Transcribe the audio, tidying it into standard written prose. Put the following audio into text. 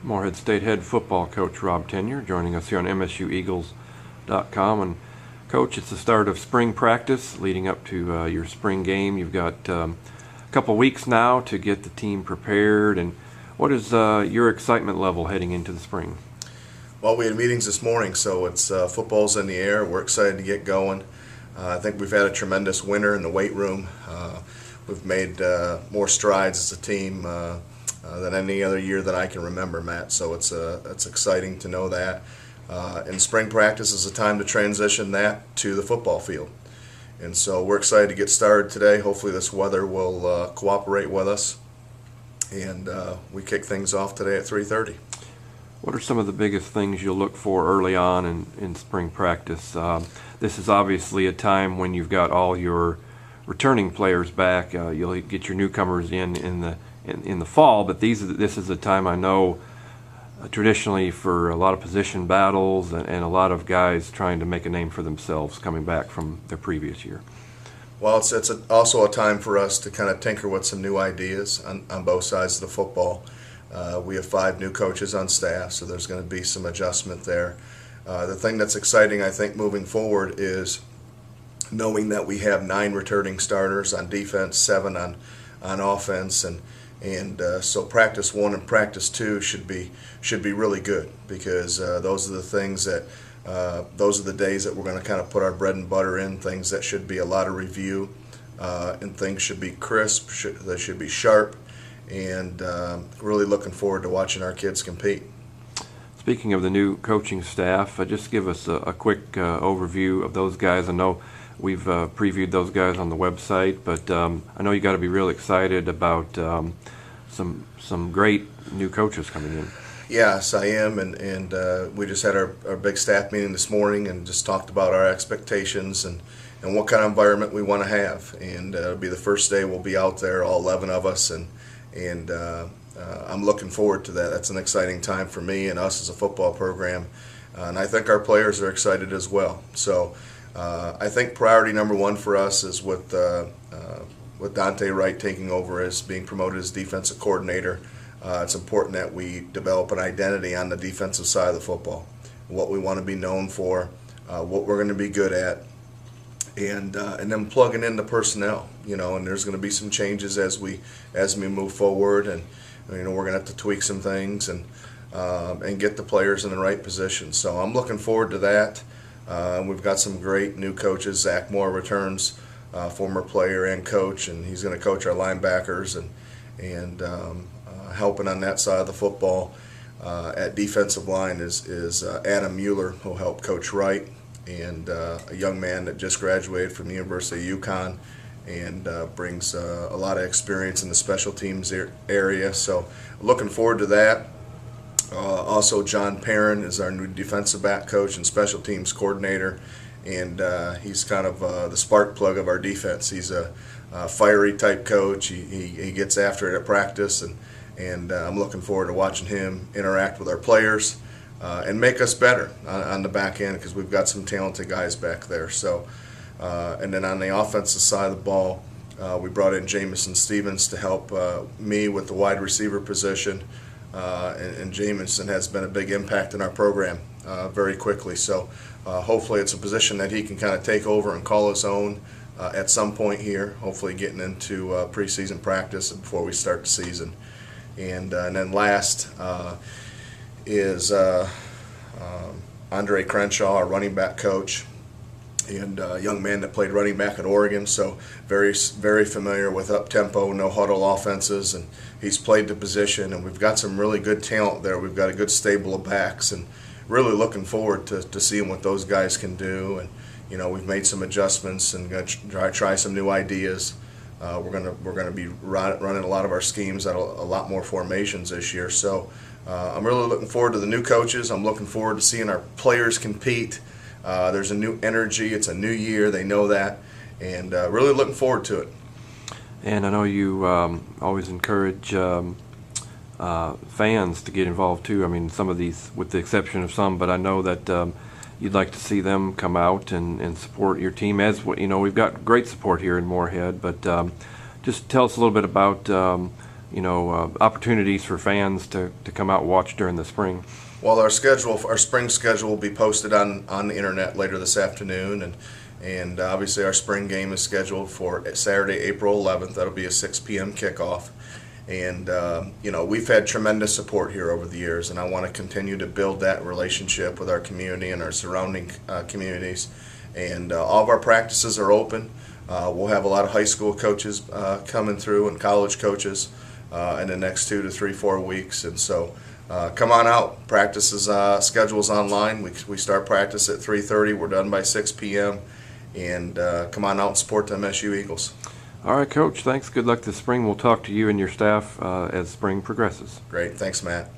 Morehead State head football coach Rob Tenyer joining us here on MSUEagles.com. And Coach, it's the start of spring practice leading up to your spring game. You've got a couple weeks now to get the team prepared. And what is your excitement level heading into the spring? Well, we had meetings this morning, so it's football's in the air. We're excited to get going. I think we've had a tremendous winter in the weight room. We've made more strides as a team than any other year that I can remember, Matt. So it's exciting to know that. And spring practice is a time to transition that to the football field. And so we're excited to get started today. Hopefully this weather will cooperate with us. And we kick things off today at 3:30. What are some of the biggest things you'll look for early on in spring practice? This is obviously a time when you've got all your returning players back. You'll get your newcomers in the fall, but this is a time I know traditionally for a lot of position battles and a lot of guys trying to make a name for themselves coming back from their previous year. Well, it's also a time for us to kind of tinker with some new ideas on both sides of the football. We have 5 new coaches on staff, so there's going to be some adjustment there. The thing that's exciting, I think, moving forward is knowing that we have 9 returning starters on defense, 7 on offense, and so practice 1 and practice 2 should be really good, because those are the things that those are the days that we're going to kind of put our bread and butter in, things that should be a lot of review, and things should be crisp, they should be sharp, and really looking forward to watching our kids compete. Speaking of the new coaching staff, just give us a quick overview of those guys. I know we've previewed those guys on the website, but I know you got to be real excited about some great new coaches coming in. Yes, I am, and we just had our big staff meeting this morning and just talked about our expectations and what kind of environment we want to have. And it'll be the first day we'll be out there, all 11 of us, and I'm looking forward to that. That's an exciting time for me and us as a football program, and I think our players are excited as well. So I think priority number 1 for us is with Dante Wright taking over as being promoted as defensive coordinator. It's important that we develop an identity on the defensive side of the football, what we want to be known for, what we're going to be good at, and then plugging in the personnel. And there's going to be some changes as we move forward, and we're going to have to tweak some things and get the players in the right position. So I'm looking forward to that. We've got some great new coaches. Zach Moore returns, former player and coach, and he's going to coach our linebackers and helping on that side of the football. At defensive line is Adam Mueller, who'll help Coach Wright, and a young man that just graduated from the University of UConn and brings a lot of experience in the special teams area. So looking forward to that. Also, John Perrin is our new defensive back coach and special teams coordinator, and he's kind of the spark plug of our defense. He's a fiery type coach. He gets after it at practice, and I'm looking forward to watching him interact with our players and make us better on the back end, because we've got some talented guys back there. So, and then on the offensive side of the ball, we brought in Jamison Stevens to help me with the wide receiver position. And Jamison has been a big impact in our program very quickly. So hopefully it's a position that he can kind of take over and call his own at some point here, hopefully getting into preseason practice before we start the season. And then last is Andre Crenshaw, our running back coach, and a young man that played running back at Oregon, so very familiar with up-tempo, no-huddle offenses, and he's played the position, and we've got some really good talent there. We've got a good stable of backs, and really looking forward to seeing what those guys can do. And we've made some adjustments and going to try some new ideas. We're gonna be running a lot of our schemes at a lot more formations this year. So I'm really looking forward to the new coaches. I'm looking forward to seeing our players compete. There's a new energy. It's a new year. They know that, and really looking forward to it. And I know you always encourage fans to get involved too. I mean, some of these, with the exception of some, but I know that you'd like to see them come out and support your team. As we've got great support here in Morehead, but just tell us a little bit about opportunities for fans to come out and watch during the spring? Well, our spring schedule will be posted on the internet later this afternoon, and obviously our spring game is scheduled for Saturday, April 11th. That'll be a 6 p.m. kickoff. And we've had tremendous support here over the years, and I want to continue to build that relationship with our community and our surrounding communities. And all of our practices are open. We'll have a lot of high school coaches coming through and college coaches in the next 2 to 3, 4 weeks. And so come on out. Practices schedules online. We start practice at 3:30. We're done by 6 p.m. And come on out and support the MSU Eagles. All right, Coach, thanks. Good luck this spring. We'll talk to you and your staff as spring progresses. Great. Thanks, Matt.